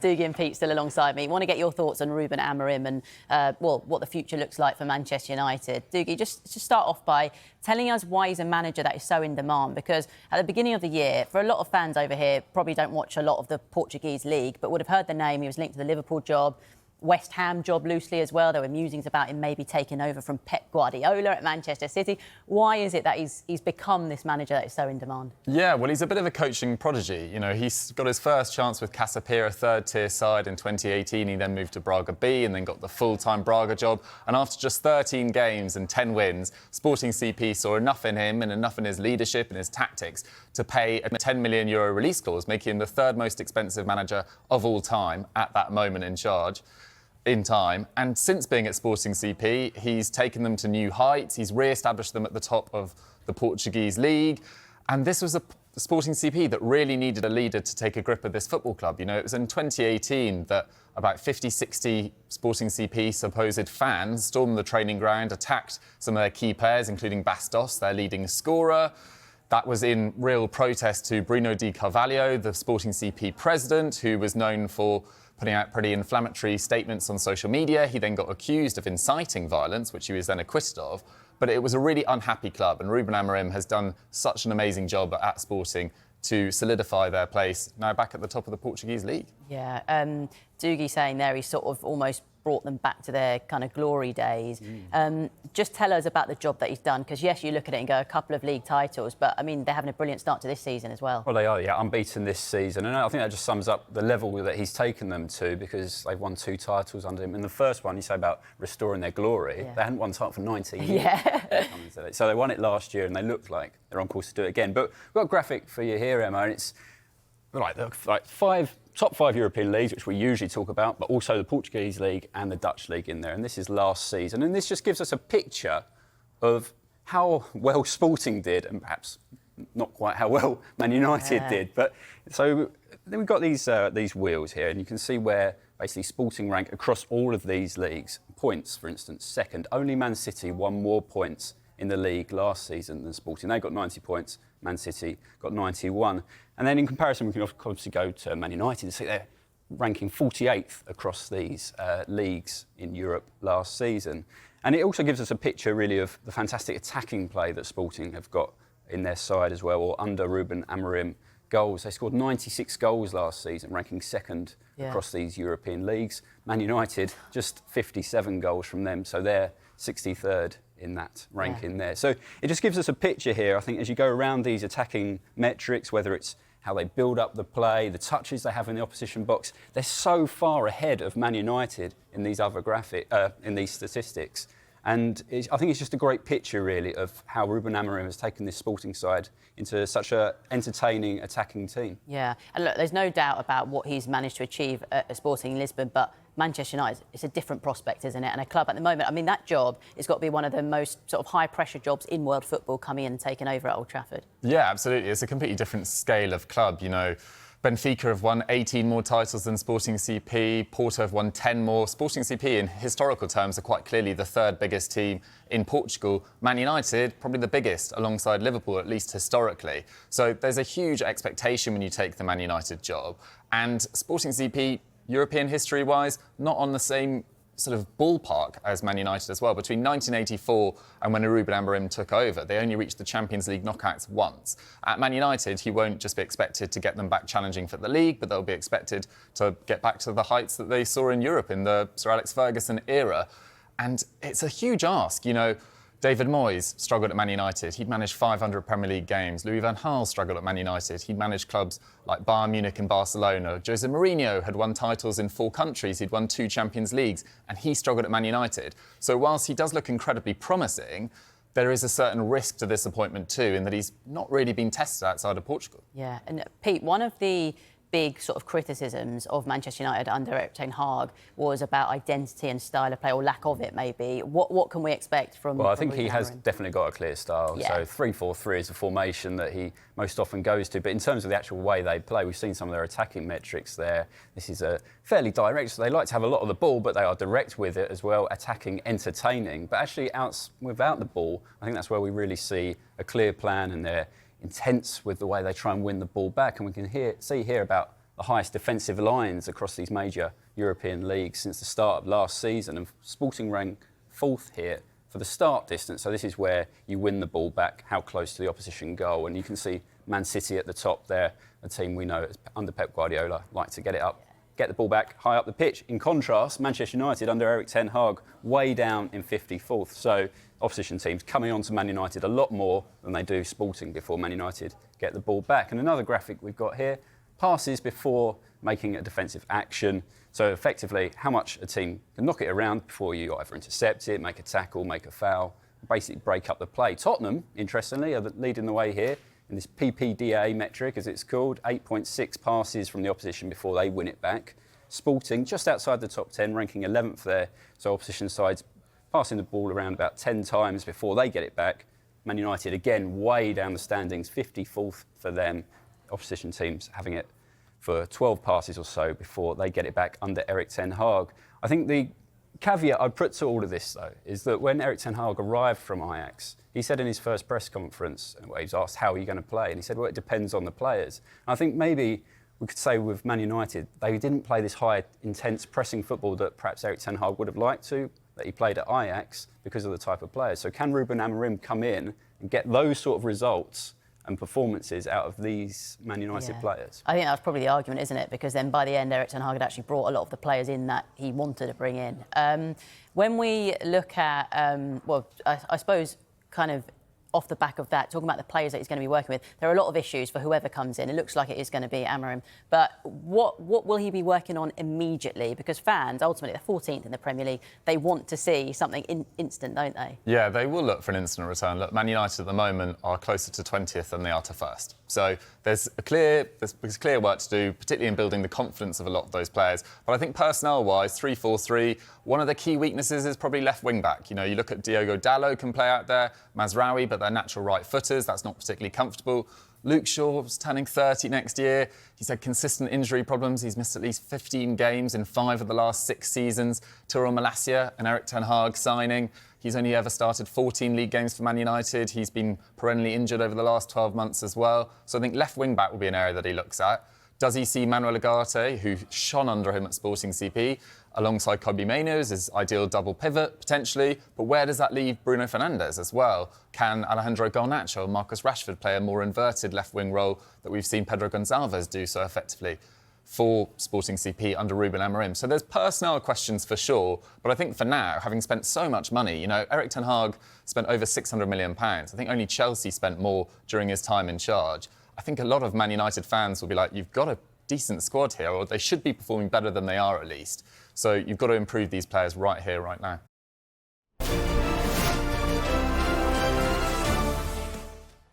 Dougie and Pete still alongside me. I want to get your thoughts on Ruben Amorim and, what the future looks like for Manchester United. Dougie, just start off by telling us why he's a manager that is so in demand, because at the beginning of the year, for a lot of fans over here, probably don't watch a lot of the Portuguese league, but would have heard the name. He was linked to the Liverpool job, West Ham job loosely as well. There were musings about him maybe taking over from Pep Guardiola at Manchester City. Why is it that he's become this manager that is so in demand? Yeah, well, he's a bit of a coaching prodigy. You know, he's got his first chance with Casapia, third-tier side in 2018. He then moved to Braga B and then got the full-time Braga job. And after just 13 games and 10 wins, Sporting CP saw enough in him and enough in his leadership and his tactics to pay a €10 million release clause, making him the third most expensive manager of all time at that moment in time. And since being at Sporting CP, he's taken them to new heights. He's re-established them at the top of the Portuguese league. And this was a Sporting CP that really needed a leader to take a grip of this football club. You know, it was in 2018 that about 50, 60 Sporting CP supposed fans stormed the training ground, attacked some of their key players, including Bastos, their leading scorer. That was in real protest to Bruno Di Carvalho, the Sporting CP president, who was known for putting out pretty inflammatory statements on social media. He then got accused of inciting violence, which he was then acquitted of. But it was a really unhappy club, and Ruben Amorim has done such an amazing job at Sporting to solidify their place, now back at the top of the Portuguese league. Yeah, Dougie saying there he sort of almost brought them back to their kind of glory days. Just tell us about the job that he's done, because yes, you look at it and go a couple of league titles, but I mean they're having a brilliant start to this season as well. Well, they are, yeah, unbeaten this season, and I think that just sums up the level that he's taken them to, because they've won 2 titles under him. And the first one, you say about restoring their glory, they hadn't won a title for 19 years. Yeah. So they won it last year, and they look like they're on course to do it again. But we've got a graphic for you here, Emma, and it's like top 5 European leagues, which we usually talk about, but also the Portuguese league and the Dutch league in there. And this is last season. And this just gives us a picture of how well Sporting did, and perhaps not quite how well Man United did. But so then we've got these wheels here, and you can see where basically Sporting rank across all of these leagues. Points, for instance, second. Only Man City won more points in the league last season than Sporting. They got 90 points. Man City got 91. And then in comparison, we can obviously go to Man United and see they're ranking 48th across these leagues in Europe last season. And it also gives us a picture, really, of the fantastic attacking play that Sporting have got in their side as well, or under Ruben Amorim goals. They scored 96 goals last season, ranking second across these European leagues. Man United, just 57 goals from them, so they're 63rd in that ranking there. So it just gives us a picture here, I think, as you go around these attacking metrics, whether it's how they build up the play, the touches they have in the opposition box, they're so far ahead of Man United in these other in these statistics. And I think it's just a great picture, really, of how Ruben Amorim has taken this Sporting side into such an entertaining attacking team. Yeah, and look, there's no doubt about what he's managed to achieve at Sporting Lisbon, but Manchester United, it's a different prospect, isn't it? And a club at the moment, I mean, that job has got to be one of the most sort of high-pressure jobs in world football, coming in and taking over at Old Trafford. Yeah, absolutely. It's a completely different scale of club, you know. Benfica have won 18 more titles than Sporting CP. Porto have won 10 more. Sporting CP, in historical terms, are quite clearly the third biggest team in Portugal. Man United, probably the biggest, alongside Liverpool, at least historically. So there's a huge expectation when you take the Man United job. And Sporting CP, European history-wise, not on the same sort of ballpark as Man United as well. Between 1984 and when Ruben Amorim took over, they only reached the Champions League knockouts once. At Man United, he won't just be expected to get them back challenging for the league, but they'll be expected to get back to the heights that they saw in Europe in the Sir Alex Ferguson era. And it's a huge ask, you know. David Moyes struggled at Man United. He'd managed 500 Premier League games. Louis van Gaal struggled at Man United. He'd managed clubs like Bayern Munich and Barcelona. Jose Mourinho had won titles in 4 countries. He'd won 2 Champions Leagues, and he struggled at Man United. So whilst he does look incredibly promising, there is a certain risk to this appointment too, in that he's not really been tested outside of Portugal. Yeah, and Pete, one of the big sort of criticisms of Manchester United under Erik ten Hag was about identity and style of play, or lack of it maybe. What can we expect from Well, I think Ruben he has Amorim? definitely got a clear style. Yeah. So 3-4-3 is a formation that he most often goes to. But in terms of the actual way they play, we've seen some of their attacking metrics there. This is a fairly direct. So they like to have a lot of the ball, but they are direct with it as well, attacking, entertaining. But actually, without the ball, I think that's where we really see a clear plan, and they're intense with the way they try and win the ball back. And we can see here about the highest defensive lines across these major European leagues since the start of last season. And Sporting rank 4th here for the start distance. So this is where you win the ball back, how close to the opposition goal. And you can see Man City at the top there, a team we know under Pep Guardiola like to get it up, get the ball back high up the pitch. In contrast, Manchester United under Erik ten Hag way down in 54th. So opposition teams coming on to Man United a lot more than they do Sporting before Man United get the ball back. And another graphic we've got here, passes before making a defensive action. So effectively, how much a team can knock it around before you either intercept it, make a tackle, make a foul, basically break up the play. Tottenham, interestingly, are leading the way here in this PPDA metric, as it's called, 8.6 passes from the opposition before they win it back. Sporting, just outside the top 10, ranking 11th there. So opposition sides passing the ball around about 10 times before they get it back. Man United, again, way down the standings, 54th for them. Opposition teams having it for 12 passes or so before they get it back under Erik ten Hag. I think the caveat I'd put to all of this, though, is that when Erik ten Hag arrived from Ajax, he said in his first press conference, he was asked, how are you going to play? And he said, well, it depends on the players. And I think maybe we could say with Man United, they didn't play this high, intense pressing football that perhaps Erik ten Hag would have liked to, that he played at Ajax because of the type of players. So can Ruben Amorim come in and get those sort of results and performances out of these Man United players? I think that's probably the argument, isn't it? Because then by the end, Erik ten Hag had actually brought a lot of the players in that he wanted to bring in. When we look at, I suppose, kind of off the back of that, talking about the players that he's going to be working with, there are a lot of issues for whoever comes in. It looks like it is going to be Amorim. But what will he be working on immediately? Because fans, ultimately, they're 14th in the Premier League. They want to see something instant, don't they? Yeah, they will look for an instant return. Look, Man United at the moment are closer to 20th than they are to 1st. So there's clear work to do, particularly in building the confidence of a lot of those players. But I think personnel-wise, 3-4-3, one of the key weaknesses is probably left wing-back. You know, you look at Diogo Dalot can play out there, Mazraoui, but they're natural right-footers. That's not particularly comfortable. Luke Shaw's turning 30 next year. He's had consistent injury problems. He's missed at least 15 games in 5 of the last 6 seasons. Tyrell Malacia, an Erik ten Hag signing. He's only ever started 14 league games for Man United. He's been perennially injured over the last 12 months as well. So I think left wing-back will be an area that he looks at. Does he see Manuel Ugarte, who shone under him at Sporting CP, alongside Kobbie Mainoo as his ideal double pivot, potentially? But where does that leave Bruno Fernandes as well? Can Alejandro Garnacho or Marcus Rashford play a more inverted left-wing role that we've seen Pedro Gonçalves do so effectively for Sporting CP under Ruben Amorim? So there's personnel questions for sure, but I think for now, having spent so much money, you know, Erik ten Hag spent over £600 million. I think only Chelsea spent more during his time in charge. I think a lot of Man United fans will be like, you've got a decent squad here, or they should be performing better than they are at least. So you've got to improve these players right here, right now.